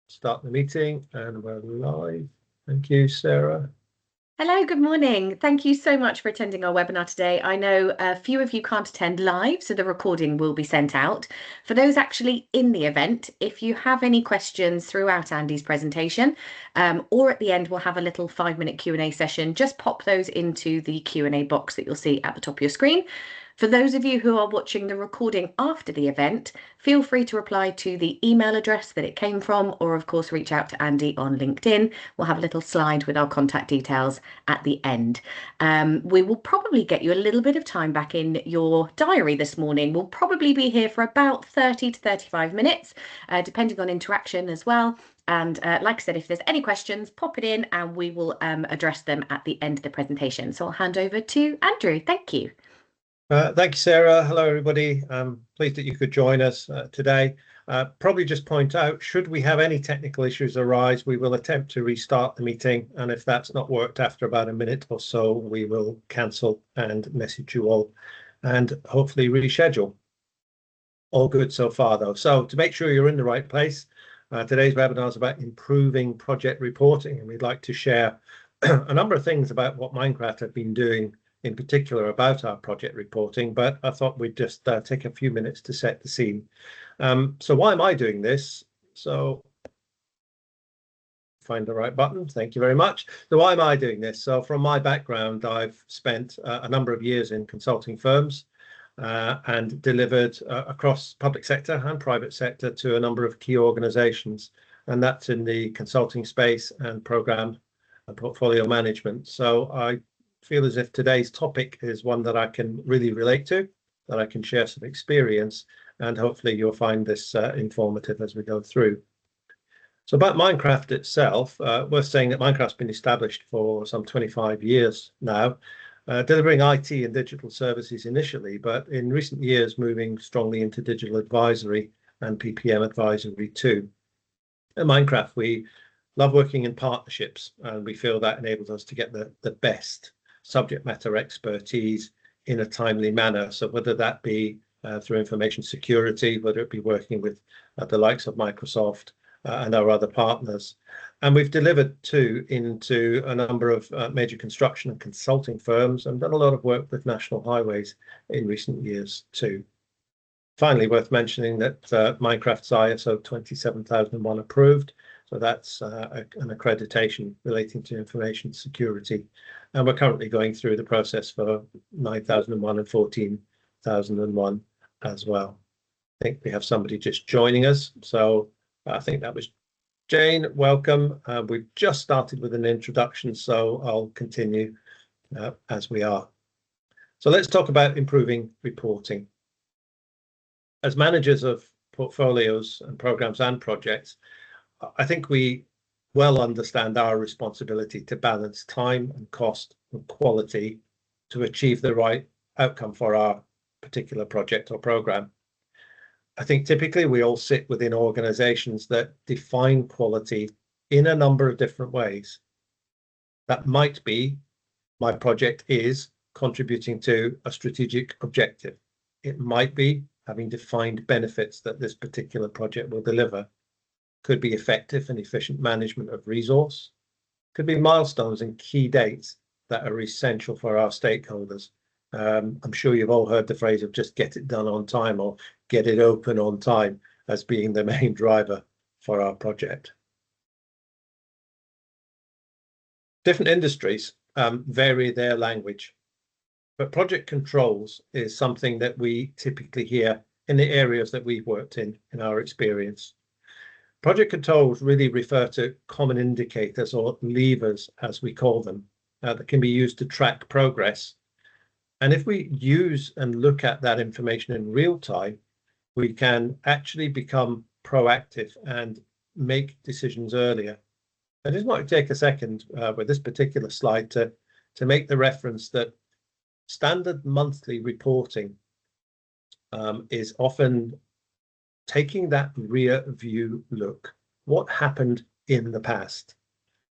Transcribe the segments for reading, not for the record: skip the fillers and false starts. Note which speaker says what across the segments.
Speaker 1: Start the meeting and we're live. Thank you, Sarah.
Speaker 2: Hello, good morning. Thank you so much for attending our webinar today. I know a few of you can't attend live, so the recording will be sent out. For those actually in the event, if you have any questions throughout Andy's presentation, or at the end, we'll have a little 5-minute Q&A session. Just pop those into the Q&A box that you'll see at the top of your screen. For those of you who are watching the recording after the event, feel free to reply to the email address that it came from, or of course, reach out to Andy on LinkedIn. We'll have a little slide with our contact details at the end. We will probably get you a little bit of time back in your diary this morning. We'll probably be here for about 30 to 35 minutes, depending on interaction as well. And like I said, if there's any questions, pop it in and we will address them at the end of the presentation. So I'll hand over to Andrew. Thank you.
Speaker 1: Thank you, Sarah. Hello, everybody. I'm pleased that you could join us today. Probably just point out, should we have any technical issues arise, we will attempt to restart the meeting. And if that's not worked after about a minute or so, we will cancel and message you all and hopefully reschedule. All good so far, though. So to make sure you're in the right place, today's webinar is about improving project reporting. And we'd like to share a number of things about what Minecraft have been doing in particular about our project reporting, but I thought we'd just take a few minutes to set the scene. So why am I doing this? So find the right button. Thank you very much. So why am I doing this? So from my background, I've spent a number of years in consulting firms and delivered across public sector and private sector to a number of key organizations, and that's in the consulting space and program and portfolio management. So I feel as if today's topic is one that I can really relate to, that I can share some experience, and hopefully you'll find this informative as we go through. So about Minecraft itself, worth saying that Minecraft's been established for some 25 years now, delivering IT and digital services initially, but in recent years moving strongly into digital advisory and PPM advisory too. At Minecraft, we love working in partnerships, and we feel that enables us to get the best subject matter expertise in a timely manner. So whether that be through information security, whether it be working with the likes of Microsoft and our other partners. And we've delivered into a number of major construction and consulting firms and done a lot of work with national highways in recent years too. Finally, worth mentioning that Minecraft's ISO 27001 approved. So that's an accreditation relating to information security. And we're currently going through the process for 9001 and 14001 as well. I think we have somebody just joining us. So I think that was Jane. Welcome. We've just started with an introduction, so I'll continue as we are. So let's talk about improving reporting. As managers of portfolios and programs and projects, I think we well understand our responsibility to balance time and cost and quality to achieve the right outcome for our particular project or program. I think typically we all sit within organizations that define quality in a number of different ways. That might be, my project is contributing to a strategic objective. It might be having defined benefits that this particular project will deliver. Could be effective and efficient management of resource, could be milestones and key dates that are essential for our stakeholders. I'm sure you've all heard the phrase of just get it done on time or get it open on time as being the main driver for our project. Different industries vary their language, but project controls is something that we typically hear in the areas that we've worked in our experience. Project controls really refer to common indicators or levers, as we call them, that can be used to track progress. And if we use and look at that information in real time, we can actually become proactive and make decisions earlier. I just want to take a second with this particular slide to make the reference that standard monthly reporting is often taking that rear view look, what happened in the past.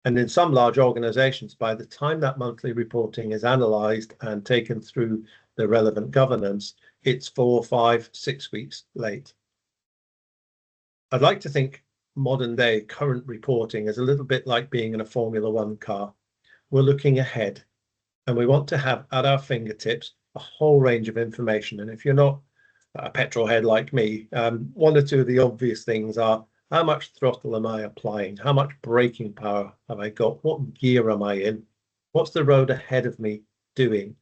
Speaker 1: And in some large organizations, by the time that monthly reporting is analyzed and taken through the relevant governance, it's 4, 5, 6 weeks late. I'd like to think modern day current reporting is a little bit like being in a Formula One car. We're looking ahead, and we want to have at our fingertips a whole range of information. And if you're not a petrol head like me, one or two of the obvious things are: how much throttle am I applying? How much braking power have I got? What gear am I in? What's the road ahead of me doing?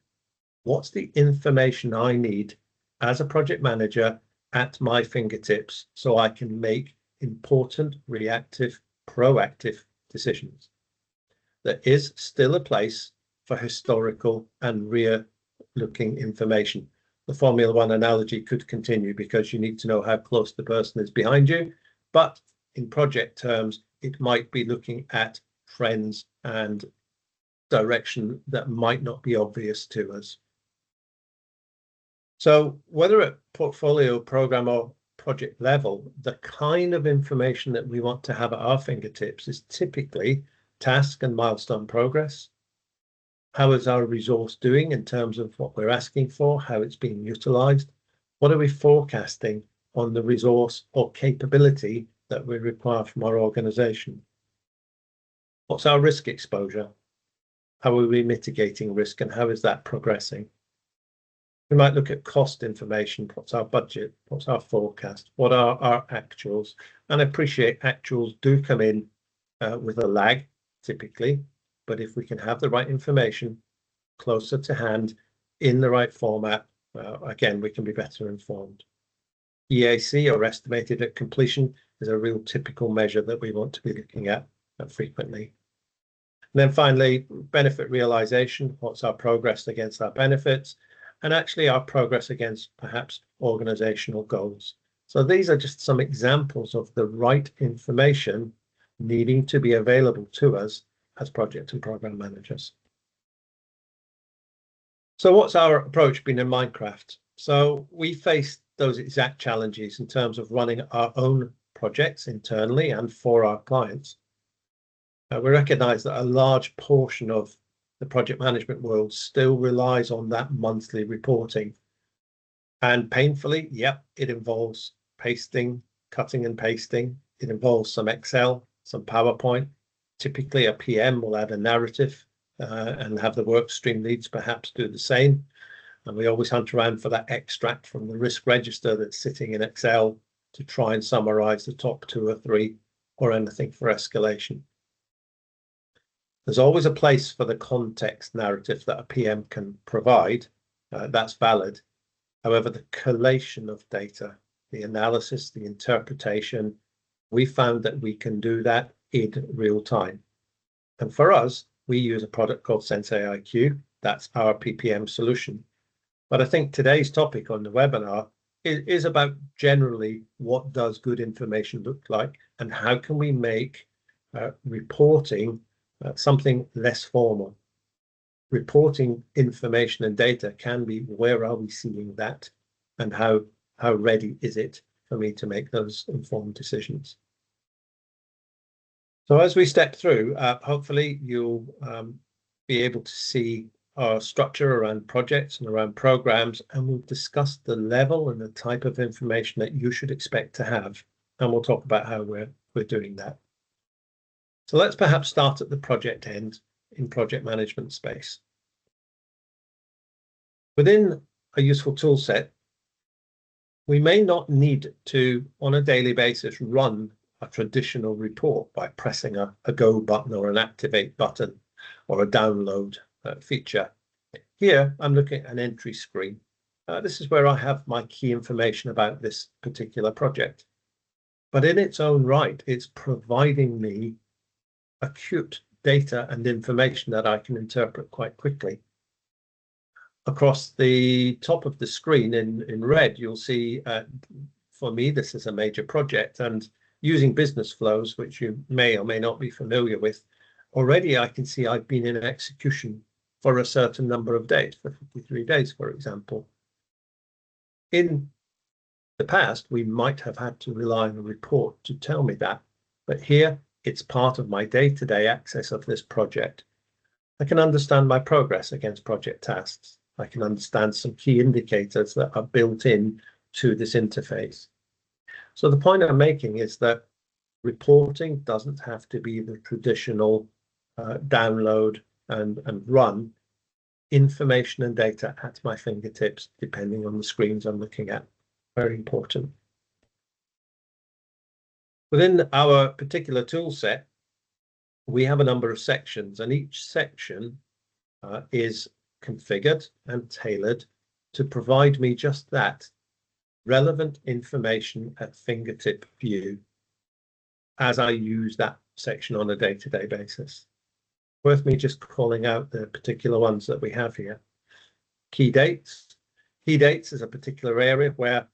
Speaker 1: What's the information I need as a project manager at my fingertips so I can make important, reactive, proactive decisions? There is still a place for historical and rear-looking information. The Formula One analogy could continue because you need to know how close the person is behind you, but in project terms, it might be looking at trends and direction that might not be obvious to us. So whether at portfolio, program, or project level, the kind of information that we want to have at our fingertips is typically task and milestone progress. How is our resource doing in terms of what we're asking for, how it's being utilized? What are we forecasting on the resource or capability that we require from our organization? What's our risk exposure? How are we mitigating risk, and how is that progressing? We might look at cost information. What's our budget? What's our forecast? What are our actuals? And I appreciate actuals do come in with a lag, typically, but if we can have the right information closer to hand in the right format, again, we can be better informed. EAC, or estimated at completion, is a real typical measure that we want to be looking at frequently. And then finally, benefit realization. What's our progress against our benefits? And actually our progress against perhaps organizational goals. So these are just some examples of the right information needing to be available to us as project and program managers. So what's our approach been in Minecraft? So we faced those exact challenges in terms of running our own projects internally and for our clients. We recognize that a large portion of the project management world still relies on that monthly reporting. And painfully, yep, it involves pasting, cutting and pasting. It involves some Excel, some PowerPoint. Typically, a PM will add a narrative and have the work stream leads perhaps do the same. And we always hunt around for that extract from the risk register that's sitting in Excel to try and summarize the top 2 or 3 or anything for escalation. There's always a place for the context narrative that a PM can provide. That's valid. However, the collation of data, the analysis, the interpretation, we found that we can do that in real time. And for us, we use a product called Sensei IQ. That's our PPM solution. But I think today's topic on the webinar is about generally what does good information look like, and how can we make reporting something less formal. Reporting information and data can be, where are we seeing that, and how ready is it for me to make those informed decisions. So as we step through, hopefully you'll be able to see our structure around projects and around programs, and we'll discuss the level and the type of information that you should expect to have, and we'll talk about how we're doing that. So let's perhaps start at the project end in project management space. Within a useful tool set, we may not need to, on a daily basis, run a traditional report by pressing a go button or an activate button or a download feature. Here, I'm looking at an entry screen. This is where I have my key information about this particular project. But in its own right, it's providing me acute data and information that I can interpret quite quickly. Across the top of the screen in red, you'll see, for me, this is a major project, and using business flows, which you may or may not be familiar with, already I can see I've been in execution for a certain number of days, for 53 days, for example. In the past, we might have had to rely on a report to tell me that, but here it's part of my day-to-day access of this project. I can understand my progress against project tasks. I can understand some key indicators that are built in to this interface. So the point I'm making is that Reporting doesn't have to be the traditional download and run. Information and data at my fingertips, depending on the screens I'm looking at. Very important. Within our particular tool set, we have a number of sections, and each section is configured and tailored to provide me just that, relevant information at fingertip view as I use that section on a day-to-day basis. Worth me just calling out the particular ones that we have here. Key dates. Key dates is a particular area where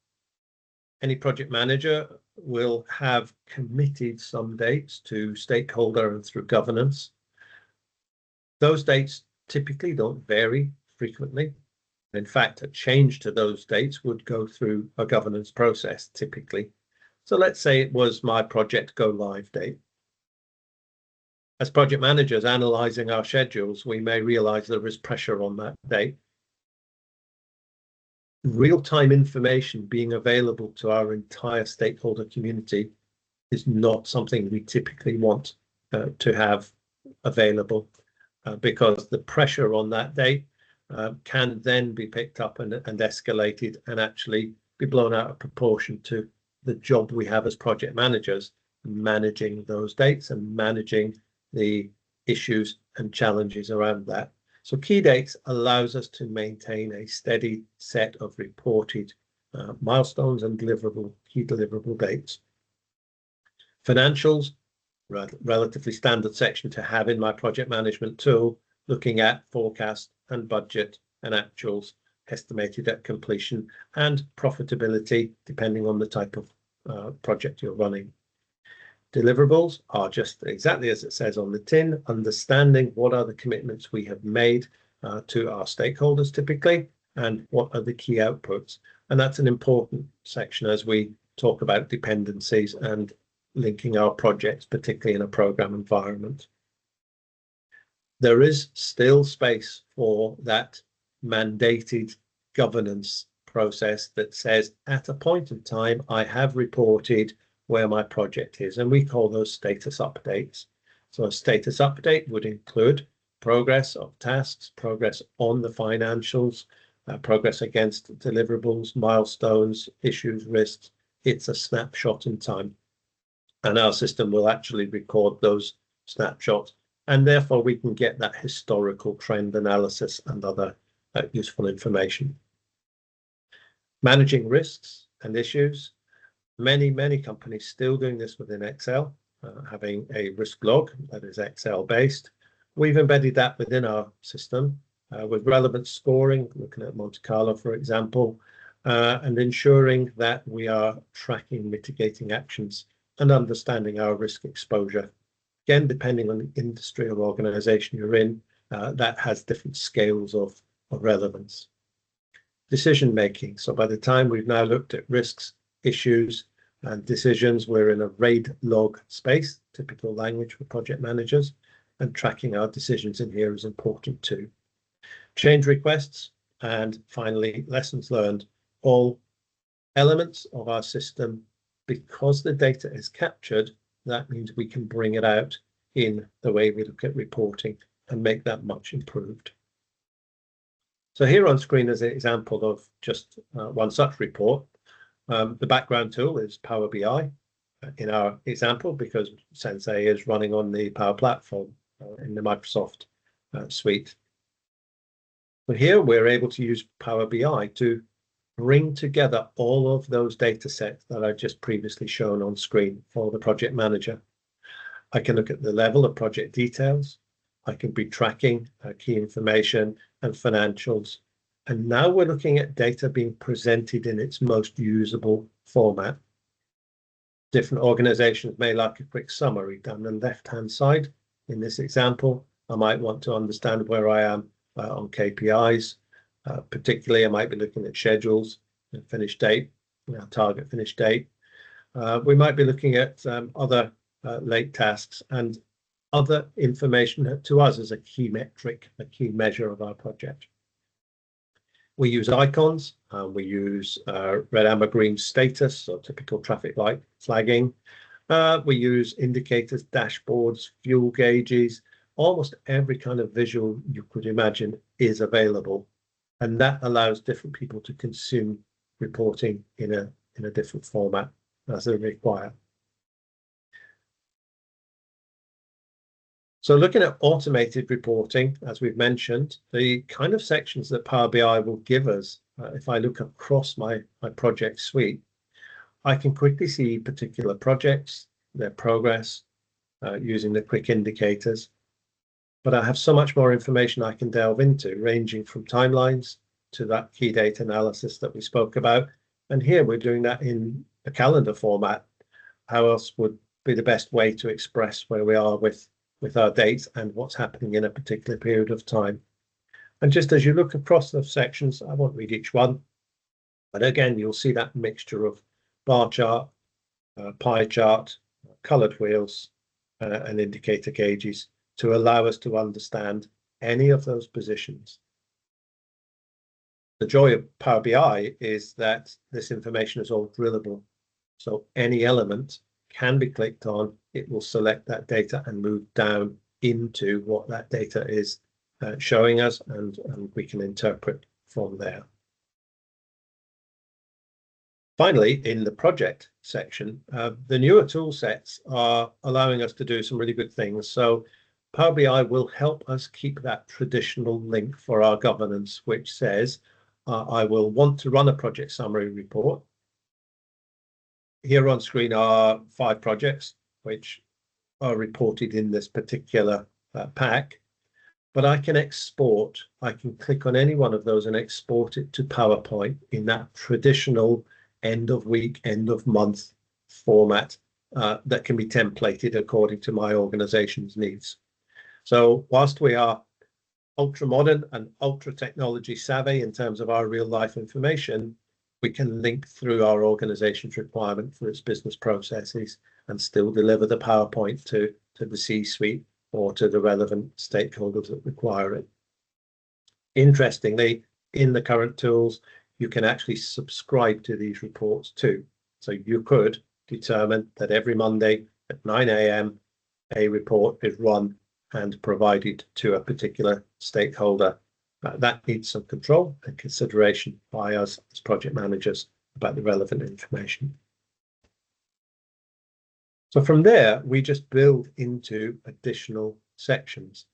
Speaker 1: any project manager will have committed some dates to stakeholder and through governance. Those dates typically don't vary frequently. In fact, a change to those dates would go through a governance process typically. So let's say it was my project go live date. As project managers analysing our schedules, we may realise there is pressure on that date. Real-time information being available to our entire stakeholder community is not something we typically want to have available because the pressure on that date can then be picked up and escalated and actually be blown out of proportion to the job we have as project managers, managing those dates and managing the issues and challenges around that. So key dates allows us to maintain a steady set of reported milestones and key deliverable dates. Financials, relatively standard section to have in my project management tool, looking at forecast and budget and actuals estimated at completion and profitability, depending on the type of project you're running. Deliverables are just exactly as it says on the tin, understanding what are the commitments we have made to our stakeholders typically, and what are the key outputs. And that's an important section as we talk about dependencies and linking our projects, particularly in a program environment. There is still space for that mandated governance process that says at a point in time, I have reported where my project is, and we call those status updates. So a status update would include progress of tasks, progress on the financials, progress against deliverables, milestones, issues, risks. It's a snapshot in time, and our system will actually record those snapshots, and therefore we can get that historical trend analysis and other useful information. Managing risks and issues. Many companies still doing this within Excel, having a risk log that is Excel based. We've embedded that within our system with relevant scoring, looking at Monte Carlo, for example, and ensuring that we are tracking mitigating actions and understanding our risk exposure. Again, depending on the industry or organization you're in, that has different scales of relevance. Decision making. So by the time we've now looked at risks, issues and decisions, we're in a RAID log space, typical language for project managers, and tracking our decisions in here is important too. Change requests, and finally lessons learned, all elements of our system. Because the data is captured, that means we can bring it out in the way we look at reporting and make that much improved. So here on screen is an example of just one such report. The background tool is Power BI in our example, because Sensei is running on the Power Platform in the Microsoft suite. But here we're able to use Power BI to bring together all of those data sets that I've just previously shown on screen for the project manager. I can look at the level of project details. I can be tracking key information and financials. And now we're looking at data being presented in its most usable format. Different organizations may like a quick summary down the left-hand side. In this example, I might want to understand where I am on KPIs. Particularly, I might be looking at schedules and finish date, target finish date. We might be looking at other late tasks and other information that to us is a key metric, a key measure of our project. We use icons, we use red, amber, green status, so typical traffic light flagging. We use indicators, dashboards, fuel gauges, almost every kind of visual you could imagine is available. And that allows different people to consume reporting in a different format as they require. So looking at automated reporting, as we've mentioned, the kind of sections that Power BI will give us, if I look across my project suite, I can quickly see particular projects, their progress, using the quick indicators. But I have so much more information I can delve into, ranging from timelines to that key data analysis that we spoke about. And here we're doing that in a calendar format. How else would be the best way to express where we are with our dates and what's happening in a particular period of time? And just as you look across the sections, I won't read each one, but again, you'll see that mixture of bar chart, pie chart, colored wheels, and indicator gauges to allow us to understand any of those positions. The joy of Power BI is that this information is all drillable. So any element can be clicked on, it will select that data and move down into what that data is showing us, and we can interpret from there. Finally, in the project section, the newer tool sets are allowing us to do some really good things. So Power BI will help us keep that traditional link for our governance, which says, I will want to run a project summary report. Here on screen are 5 projects, which are reported in this particular pack. But I can export, I can click on any one of those and export it to PowerPoint in that traditional end of week, end of month format that can be templated according to my organization's needs. So whilst we are ultra modern and ultra technology savvy in terms of our real life information, we can link through our organization's requirement for its business processes and still deliver the PowerPoint to the C-suite or to the relevant stakeholders that require it. Interestingly, in the current tools, you can actually subscribe to these reports too. So you could determine that every Monday at 9 a.m. a report is run and provided to a particular stakeholder. That needs some control and consideration by us as project managers about the relevant information. So from there, we just build into additional sections.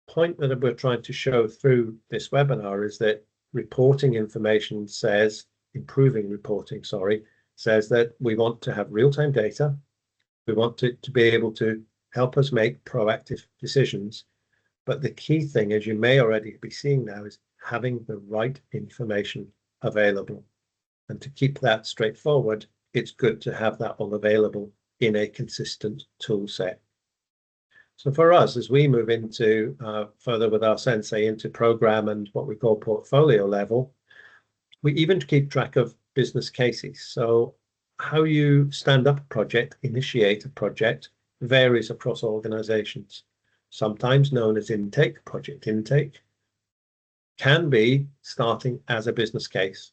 Speaker 1: The point that we're trying to show through this webinar is that reporting information says, improving reporting, says that we want to have real-time data. We want it to be able to help us make proactive decisions. But the key thing, as you may already be seeing now, is having the right information available. And to keep that straightforward, it's good to have that all available in a consistent tool set. So for us, as we move into further with our Sensei into program and what we call portfolio level, we even keep track of business cases. So how you stand up a project, initiate a project, varies across organizations. Sometimes known as intake, project intake, can be starting as a business case.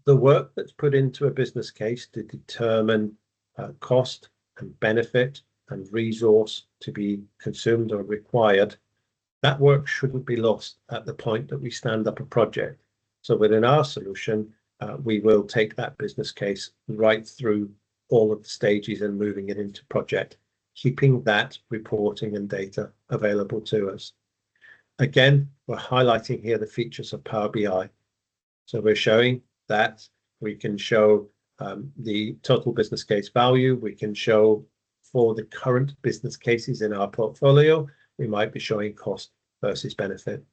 Speaker 1: The work that's put into a business case to determine cost and benefit and resource to be consumed or required, that work shouldn't be lost at the point that we stand up a project. So within our solution, we will take that business case right through all of the stages and moving it into project, keeping that reporting and data available to us. Again, we're highlighting here the features of Power BI. So we're showing that we can show the total business case value. We can show for the current business cases in our portfolio, we might be showing cost versus benefit.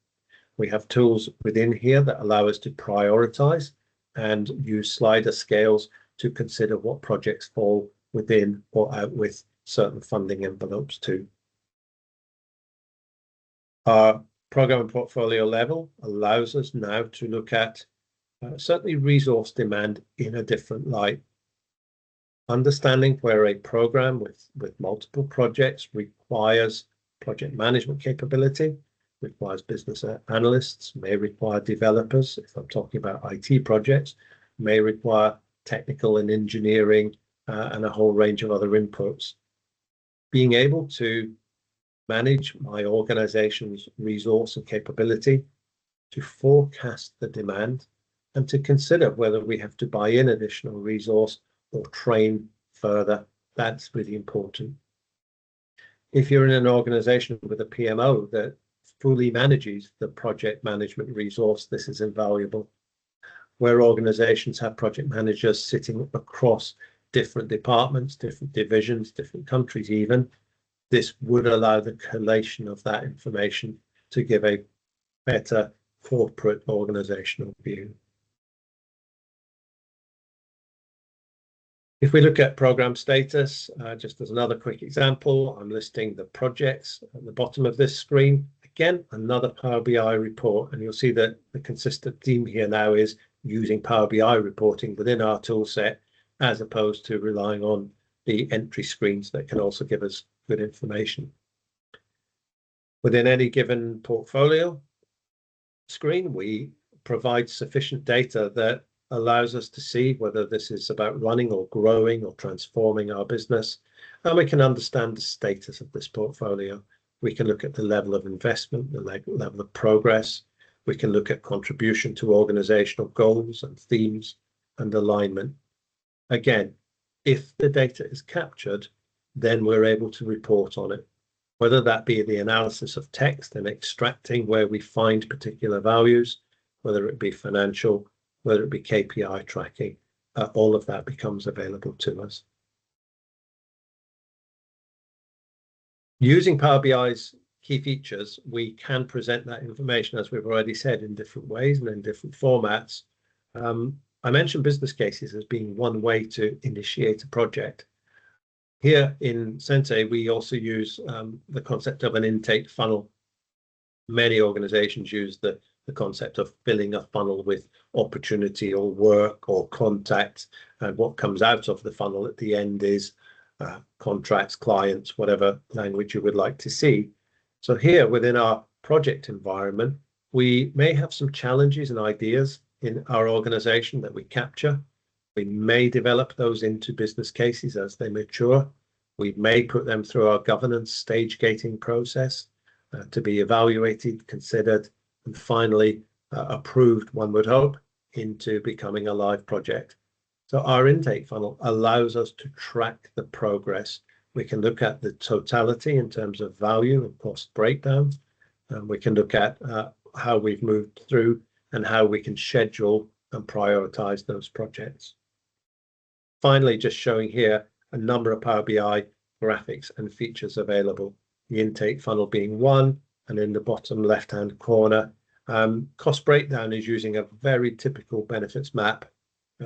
Speaker 1: We have tools within here that allow us to prioritize and use slider scales to consider what projects fall within or out with certain funding envelopes too. Our program and portfolio level allows us now to look at certainly resource demand in a different light. Understanding where a program with multiple projects requires project management capability, requires business analysts, may require developers, if I'm talking about IT projects, may require technical and engineering and a whole range of other inputs. Being able to manage my organization's resource and capability, to forecast the demand, and to consider whether we have to buy in additional resource or train further. That's really important. If you're in an organization with a PMO that fully manages the project management resource, this is invaluable. Where organizations have project managers sitting across different departments, different divisions, different countries even, this would allow the collation of that information to give a better corporate organizational view. If we look at program status, just as another quick example, I'm listing the projects at the bottom of this screen. Again, another Power BI report, and you'll see that the consistent theme here now is using Power BI reporting within our tool set, as opposed to relying on the entry screens that can also give us good information. Within any given portfolio screen, we provide sufficient data that allows us to see whether this is about running or growing or transforming our business, and we can understand the status of this portfolio. We can look at the level of investment, the level of progress. We can look at contribution to organizational goals and themes and alignment. Again, if the data is captured, then we're able to report on it, whether that be the analysis of text and extracting where we find particular values, whether it be financial, whether it be KPI tracking, all of that becomes available to us. Using Power BI's key features, we can present that information, as we've already said, in different ways and in different formats. I mentioned business cases as being one way to initiate a project. Here in Sensei, we also use the concept of an intake funnel. Many organizations use the concept of filling a funnel with opportunity or work or contact, and what comes out of the funnel at the end is contracts, clients, whatever language you would like to see. So here within our project environment, we may have some challenges and ideas in our organization that we capture. We may develop those into business cases as they mature. We may put them through our governance stage gating process to be evaluated, considered, and finally approved, one would hope, into becoming a live project. So our intake funnel allows us to track the progress. We can look at the totality in terms of value and cost breakdown. And we can look at how we've moved through and how we can schedule and prioritize those projects. Finally, just showing here a number of Power BI graphics and features available. The intake funnel being one, and in the bottom left-hand corner, cost breakdown is using a very typical benefits map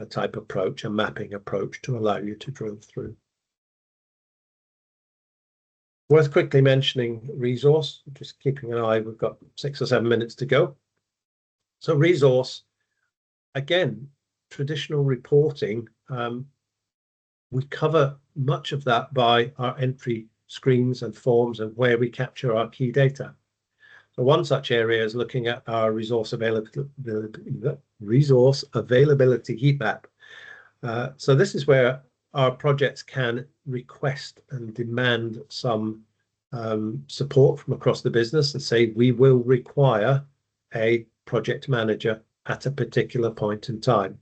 Speaker 1: type approach, a mapping approach to allow you to drill through. Worth quickly mentioning resource, just keeping an eye, we've got 6 or 7 minutes to go. So resource, again, traditional reporting, we cover much of that by our entry screens and forms and where we capture our key data. So one such area is looking at our resource availability heat map. So this is where our projects can request and demand some support from across the business and say, we will require a project manager at a particular point in time.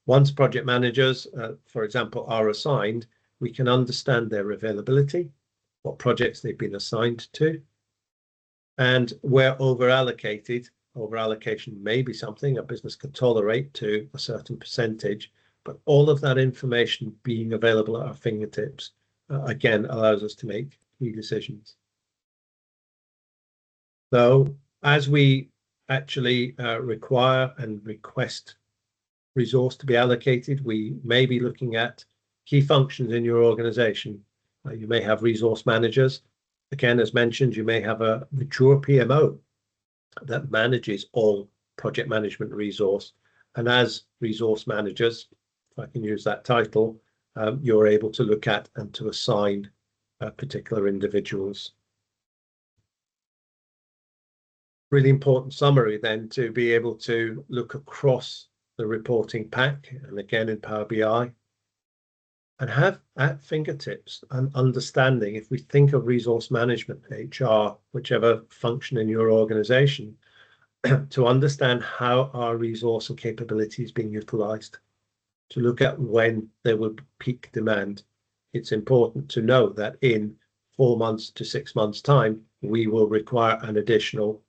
Speaker 1: Once project managers, for example, are assigned, we can understand their availability, what projects they've been assigned to, and where over-allocated. Over-allocation may be something a business can tolerate to a certain percentage, but all of that information being available at our fingertips, again, allows us to make key decisions. So as we actually require and request resource to be allocated, we may be looking at key functions in your organization. You may have resource managers. Again, as mentioned, you may have a mature PMO that manages all project management resource. And as resource managers, if I can use that title, you're able to look at and to assign particular individuals. Really important summary then to be able to look across the reporting pack, and again in Power BI, and have at fingertips an understanding, if we think of resource management, HR, whichever function in your organization, to understand how our resource and capability is being utilized, to look at when there will be peak demand. It's important to know that in 4 months to 6 months time, we will require an additional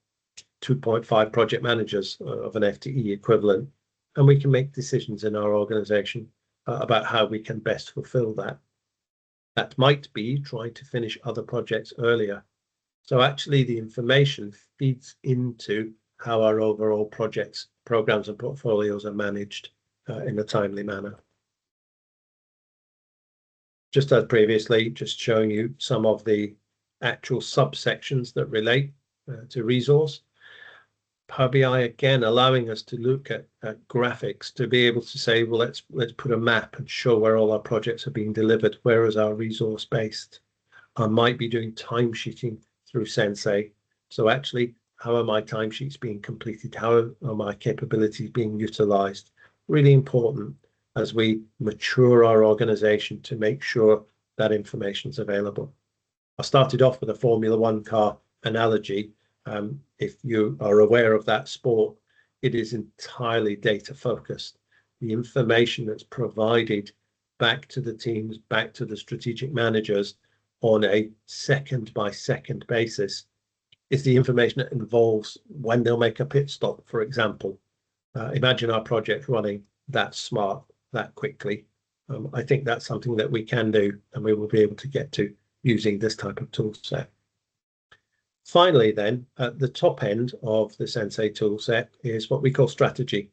Speaker 1: 2.5 project managers of an FTE equivalent, and we can make decisions in our organization about how we can best fulfill that. That might be trying to finish other projects earlier. So actually the information feeds into how our overall projects, programs and portfolios are managed in a timely manner. Just as previously, just showing you some of the actual subsections that relate to resource. Power BI again allowing us to look at graphics to be able to say, well, let's put a map and show where all our projects are being delivered. Where is our resource based? I might be doing timesheeting through Sensei. So actually, how are my timesheets being completed? How are my capabilities being utilized? Really important as we mature our organization to make sure that information is available. I started off with a Formula One car analogy. If you are aware of that sport, it is entirely data focused. The information that's provided back to the teams, back to the strategic managers on a second by second basis is the information that involves when they'll make a pit stop, for example. Imagine our project running that smart, that quickly. I think that's something that we can do and we will be able to get to using this type of tool set. Finally, then, at the top end of the Sensei tool set is what we call strategy.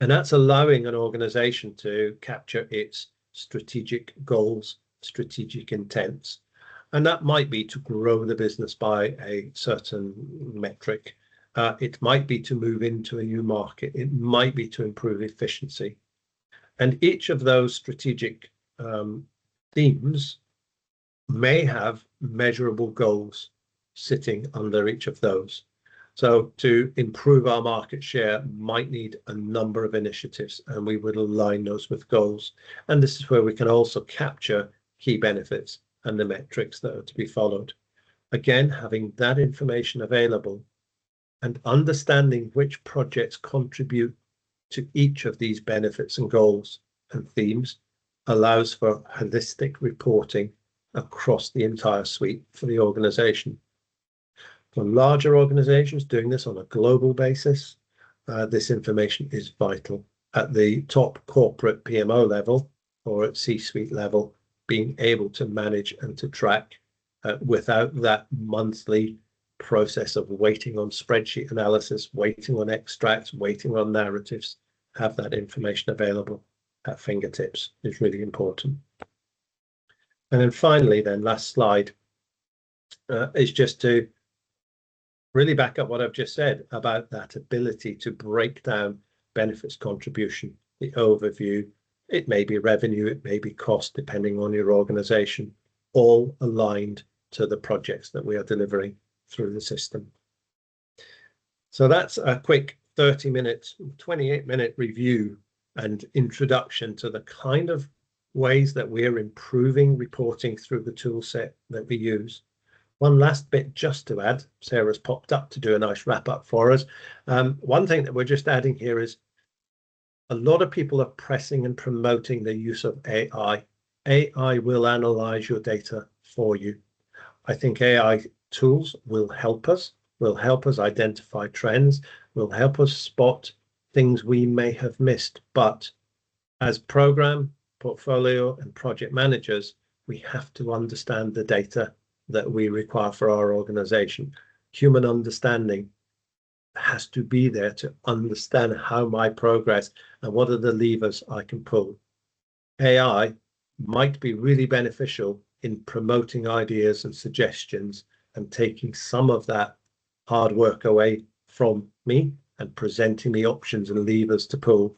Speaker 1: And that's allowing an organization to capture its strategic goals, strategic intents. And that might be to grow the business by a certain metric. It might be to move into a new market. It might be to improve efficiency. And each of those strategic themes may have measurable goals sitting under each of those. So to improve our market share might need a number of initiatives, and we would align those with goals. And this is where we can also capture key benefits and the metrics that are to be followed. Again, having that information available and understanding which projects contribute to each of these benefits and goals and themes allows for holistic reporting across the entire suite for the organization. For larger organizations doing this on a global basis, this information is vital. At the top corporate PMO level or at C-suite level, being able to manage and to track without that monthly process of waiting on spreadsheet analysis, waiting on extracts, waiting on narratives, have that information available at fingertips is really important. And then finally, then last slide is just to really back up what I've just said about that ability to break down benefits contribution, the overview. It may be revenue, it may be cost, depending on your organization, all aligned to the projects that we are delivering through the system. So that's a quick 30-minute, 28-minute review and introduction to the kind of ways that we're improving reporting through the tool set that we use. One last bit just to add, Sarah's popped up to do a nice wrap up for us. One thing that we're just adding here is a lot of people are pressing and promoting the use of AI. AI will analyze your data for you. I think AI tools will help us identify trends, will help us spot things we may have missed. But as program, portfolio, and project managers, we have to understand the data that we require for our organization. Human understanding has to be there to understand how my progress and what are the levers I can pull. AI might be really beneficial in promoting ideas and suggestions and taking some of that hard work away from me and presenting me options and levers to pull,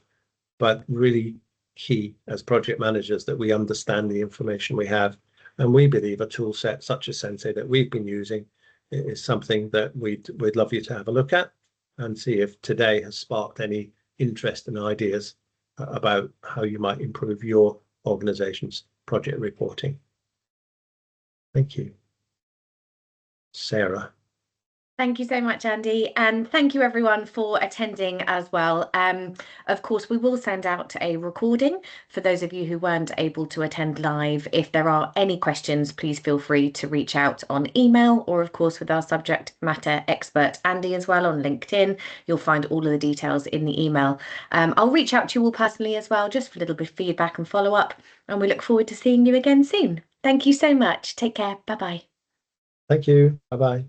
Speaker 1: but really key as project managers that we understand the information we have. And we believe a tool set such as Sensei that we've been using is something that we'd love you to have a look at and see if today has sparked any interest and ideas about how you might improve your organizations' project reporting. Thank you. Sarah.
Speaker 2: Thank you so much, Andy, and thank you everyone for attending as well. Of course, we will send out a recording for those of you who weren't able to attend live. If there are any questions, please feel free to reach out on email or, of course, with our subject matter expert, Andy, as well on LinkedIn. You'll find all of the details in the email. I'll reach out to you all personally as well, just for a little bit of feedback and follow up, and we look forward to seeing you again soon. Thank you so much. Take care. Bye-bye.
Speaker 1: Thank you. Bye-bye.